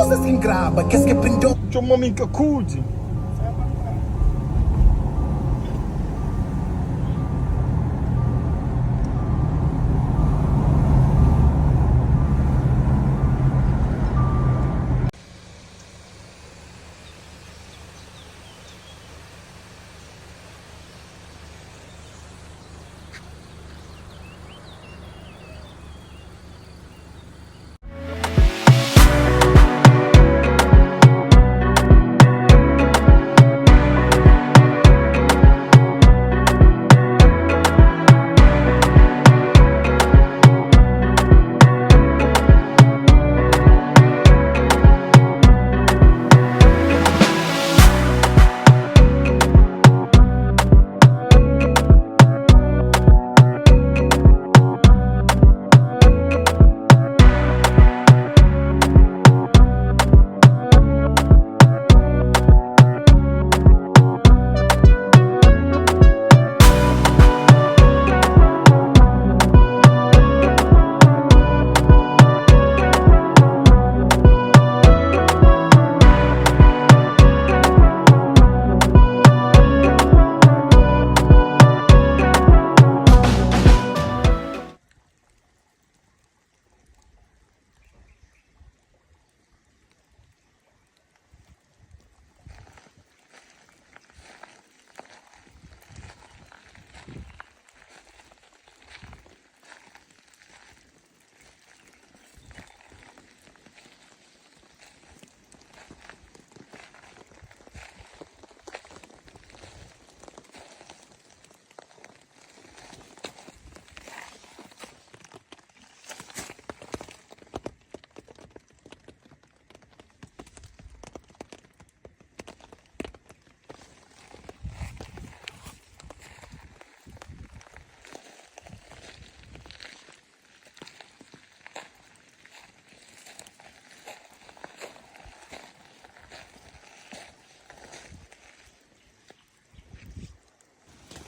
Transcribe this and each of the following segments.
cosas sin graba, que es que prendeu. Čo maminka kúdi?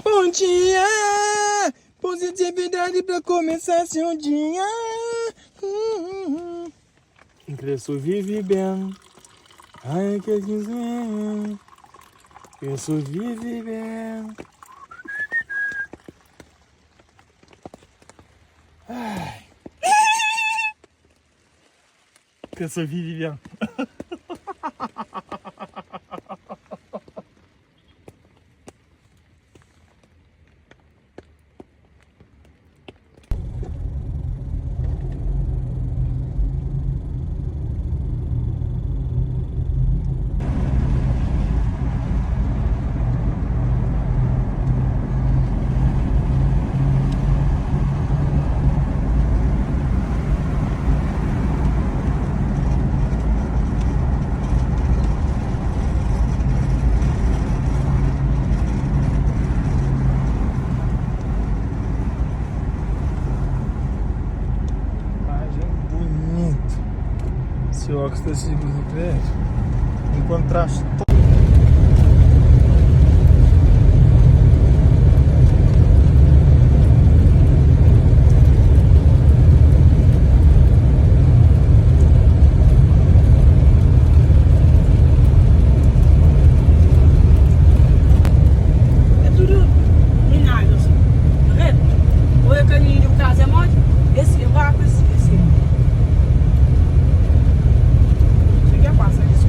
Bom dia! Positividade pra começar seu dia. Ingresso vive bem. Ai, que dizer. Ingresso vive bem. Ai. Ingresso vive bem. Esse óculos está seguro no prédio. Um contraste todo. É tudo minado, assim. Tá vendo? Ou é caminho de um caso é monte, esse vácuo, esse. Passa isso.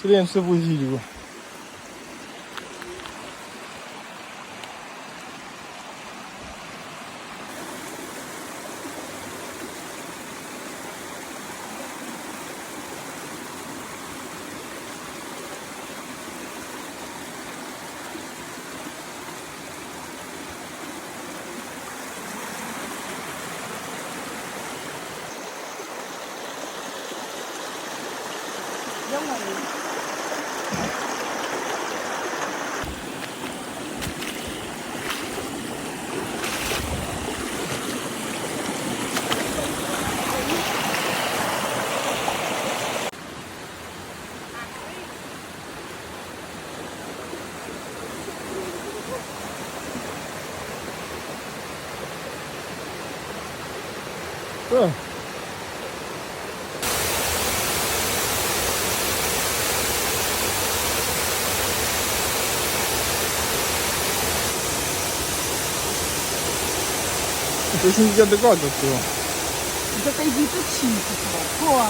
Silêncio, seu bugílio. Deu uma vez. Да. Это очень далеко от всего. Зато иди тут чистить. Пора.